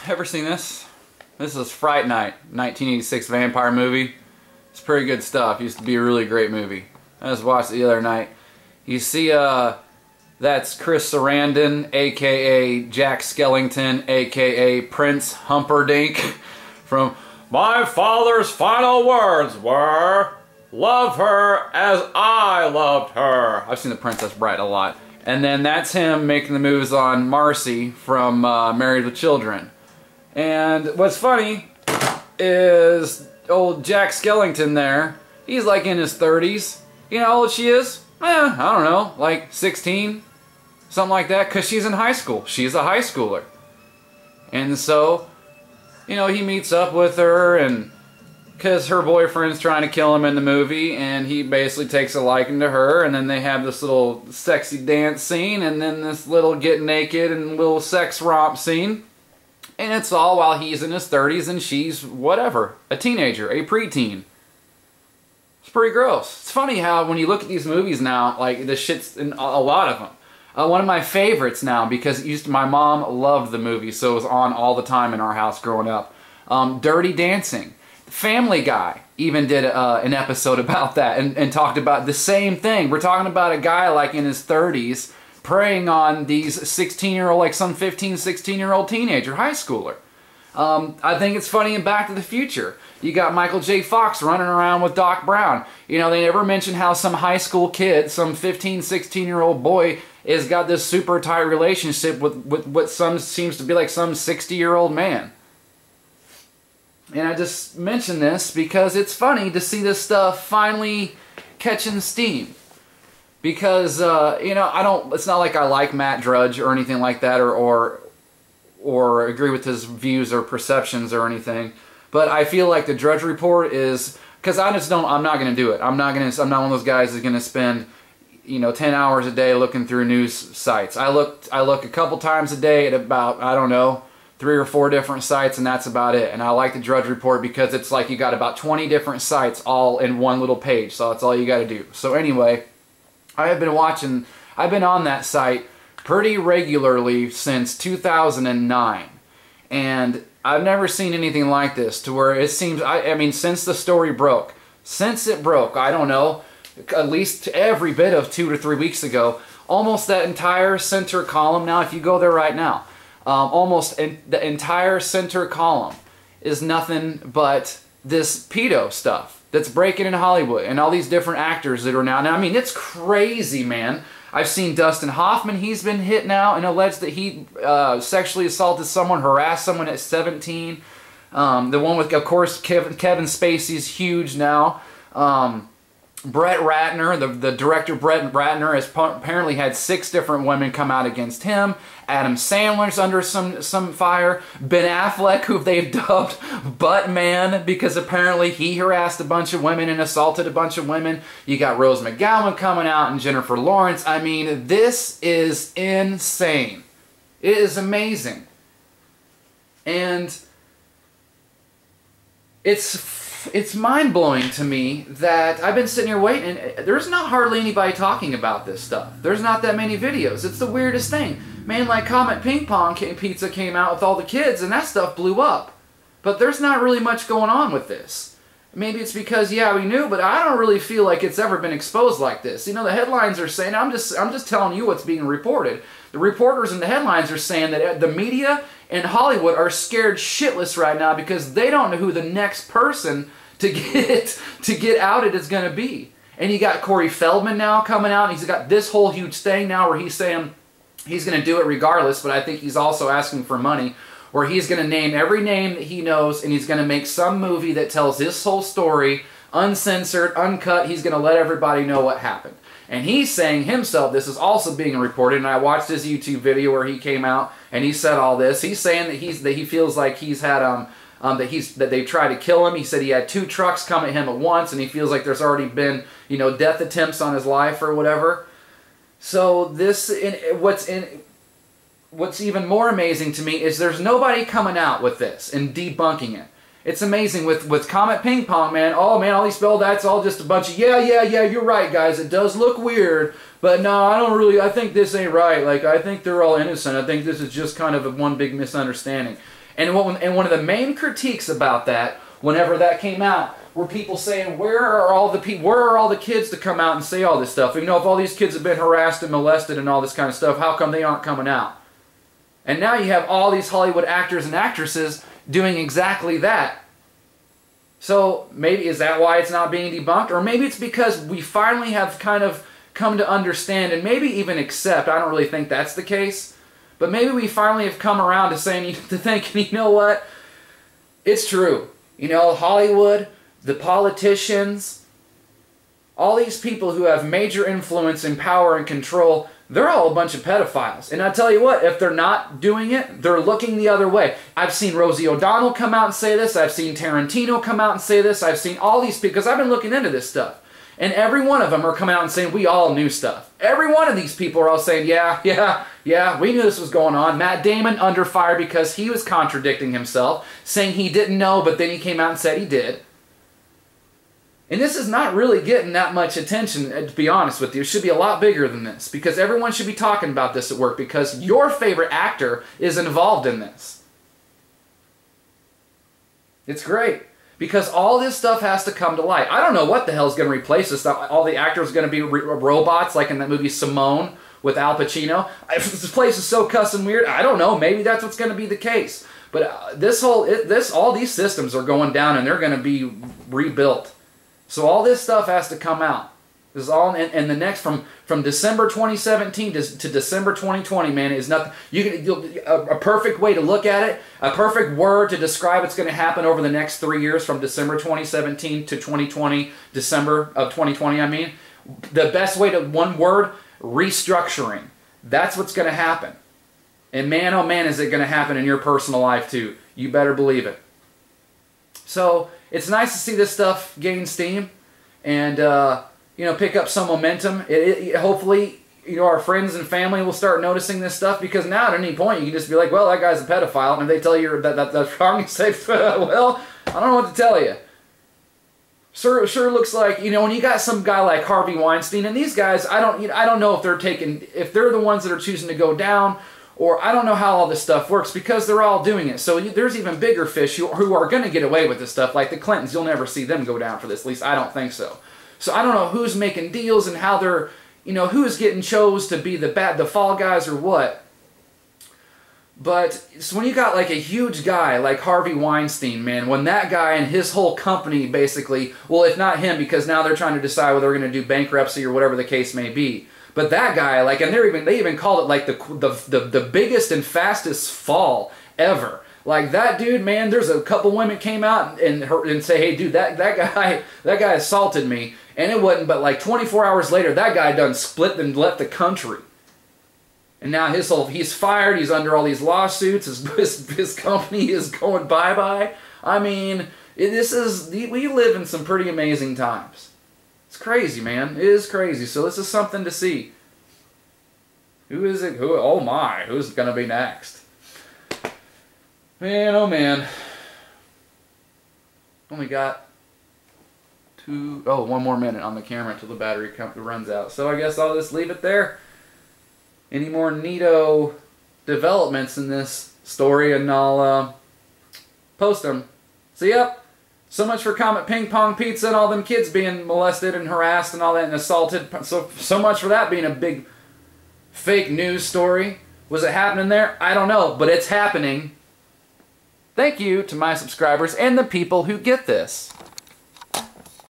Ever seen this? This is Fright Night, 1986 vampire movie. It's pretty good stuff. Used to be a really great movie. I just watched it the other night. You see, that's Chris Sarandon, aka Jack Skellington, aka Prince Humperdinck, from My Father's Final Words Were, Love her as I loved her. I've seen The Princess Bride a lot. And then that's him making the moves on Marcy from Married with Children. And what's funny is old Jack Skellington there, he's like in his 30s. You know how old she is? I don't know, like 16? Something like that, because she's in high school. She's a high schooler. And so, you know, he meets up with her, and because her boyfriend's trying to kill him in the movie, and he basically takes a liking to her, and then they have this little sexy dance scene, and then this little get naked and little sex romp scene. And it's all while he's in his 30s and she's, whatever, a teenager, a preteen. It's pretty gross. It's funny how when you look at these movies now, like, the shit's in a lot of them. One of my favorites now, because it used to, my mom loved the movie, so it was on all the time in our house growing up. Dirty Dancing. Family Guy even did an episode about that and talked about the same thing. We're talking about a guy like in his 30s preying on these 16-year-old, like some 15, 16-year-old teenager, high schooler. I think it's funny in Back to the Future. You got Michael J. Fox running around with Doc Brown. You know, they never mention how some high school kid, some 15, 16-year-old boy, has got this super tight relationship with what some seems to be like some 60-year-old man. And I just mention this because it's funny to see this stuff finally catching steam. Because, you know, it's not like I like Matt Drudge or anything like that, or agree with his views or perceptions or anything. But I feel like the Drudge Report is, because I'm not going to do it. I'm not one of those guys that's going to spend, you know, 10 hours a day looking through news sites. I look a couple times a day at about, I don't know, 3 or 4 different sites, and that's about it. And I like the Drudge Report because it's like you got about 20 different sites all in one little page, so that's all you got to do. So anyway, I've been on that site pretty regularly since 2009, and I've never seen anything like this, to where it seems, I mean, since the story broke, I don't know, at least every bit of 2 to 3 weeks ago, almost that entire center column now, if you go there right now, the entire center column is nothing but this pedo stuff that's breaking in Hollywood, and all these different actors that are now, I mean, it's crazy, man. I've seen Dustin Hoffman, he's been hit now and alleged that he sexually assaulted someone, harassed someone at 17. The one with, of course, Kevin Spacey's huge now. Brett Ratner, the director Brett Ratner, has apparently had 6 different women come out against him. Adam Sandler's under some fire. Ben Affleck, who they've dubbed Butt Man, because apparently he harassed a bunch of women and assaulted a bunch of women. You got Rose McGowan coming out and Jennifer Lawrence. I mean, this is insane. It is amazing. And it's mind-blowing to me that I've been sitting here waiting, and there's not hardly anybody talking about this stuff. There's not that many videos. It's the weirdest thing. Man, like Comet Ping Pong Pizza came out with all the kids, and that stuff blew up. But there's not really much going on with this. Maybe it's because, yeah, we knew, but I don't really feel like it's ever been exposed like this. You know, the headlines are saying, I'm just telling you what's being reported. The reporters in the headlines are saying that the media in Hollywood are scared shitless right now because they don't know who the next person to get outed is going to be. And you got Corey Feldman now coming out, and he's got this whole huge thing now where he's saying he's going to do it regardless, but I think he's also asking for money, where he's going to name every name that he knows, and he's going to make some movie that tells his whole story, uncensored, uncut. He's going to let everybody know what happened. And he's saying himself, this is also being reported, and I watched his YouTube video where he came out and he said all this. He's saying that he feels like he's had that they tried to kill him. He said he had 2 trucks come at him at once, and he feels like there's already been, you know, death attempts on his life or whatever. So what's even more amazing to me is there's nobody coming out with this and debunking it. It's amazing with Comet Ping Pong, man. Oh, man, all these that's all just a bunch of, yeah, you're right, guys. It does look weird, but no, I think this ain't right. Like, I think they're all innocent. I think this is just kind of one big misunderstanding. And one of the main critiques about that, whenever that came out, were people saying, where are all the kids to come out and say all this stuff? You know, if all these kids have been harassed and molested and all this kind of stuff, how come they aren't coming out? And now you have all these Hollywood actors and actresses doing exactly that. So maybe, is that why it's not being debunked? Or maybe it's because we finally have kind of come to understand and maybe even accept, I don't really think that's the case, but maybe we finally have come around to saying, to thinking, you know what, it's true. You know, Hollywood, the politicians, all these people who have major influence and power and control, they're all a bunch of pedophiles. And I tell you what, if they're not doing it, they're looking the other way. I've seen Rosie O'Donnell come out and say this. I've seen Tarantino come out and say this. I've seen all these people, because I've been looking into this stuff. And every one of them are coming out and saying, we all knew stuff. Every one of these people are all saying, yeah, we knew this was going on. Matt Damon under fire because he was contradicting himself, saying he didn't know, but then he came out and said he did. And this is not really getting that much attention, to be honest with you. It should be a lot bigger than this, because everyone should be talking about this at work, because your favorite actor is involved in this. It's great, because all this stuff has to come to light. I don't know what the hell is going to replace this. All the actors are going to be robots, like in that movie Simone with Al Pacino. This place is so custom weird. I don't know. Maybe that's what's going to be the case. But all these systems are going down, and they're going to be rebuilt. So all this stuff has to come out. This is all, and the next from December 2017 to December 2020, man, is nothing. A perfect way to look at it, a perfect word to describe what's going to happen over the next 3 years, from December 2017 to 2020, December of 2020. I mean, the best way to, one word, restructuring. That's what's going to happen. And man, oh man, is it going to happen in your personal life too. You better believe it. So it's nice to see this stuff gain steam and you know, pick up some momentum. Hopefully, you know, our friends and family will start noticing this stuff, because now at any point you can just be like, well, that guy's a pedophile, and if they tell you that's wrong, you say, well, I don't know what to tell you. Sure looks like, you know, when you got some guy like Harvey Weinstein, and these guys, I don't know if they're the ones that are choosing to go down, or I don't know how all this stuff works, because they're all doing it. So there's even bigger fish who are going to get away with this stuff, like the Clintons. You'll never see them go down for this. At least I don't think so. So I don't know who's making deals and how they're, you know, who's getting chose to be the fall guys or what. But so when you got like a huge guy like Harvey Weinstein, man, when that guy and his whole company basically, well, if not him, because now they're trying to decide whether they're going to do bankruptcy or whatever the case may be. But that guy, like, and they even called it like the biggest and fastest fall ever. Like that dude, man, there's a couple women came out and say, hey, dude, that guy assaulted me, and it wasn't but like 24 hours later, that guy done split and left the country. And now he's fired. He's under all these lawsuits. His company is going bye-bye. I mean, we live in some pretty amazing times. It's crazy, man. It is crazy. So this is something to see. Who is it? Oh my, who's going to be next? Man, oh man. Only got one more minute on the camera until the battery runs out. So I guess I'll just leave it there. Any more neato developments in this story, and I'll post them. So yep. So much for Comet Ping Pong Pizza and all them kids being molested and harassed and all that and assaulted. So much for that being a big fake news story. Was it happening there? I don't know, but it's happening. Thank you to my subscribers and the people who get this.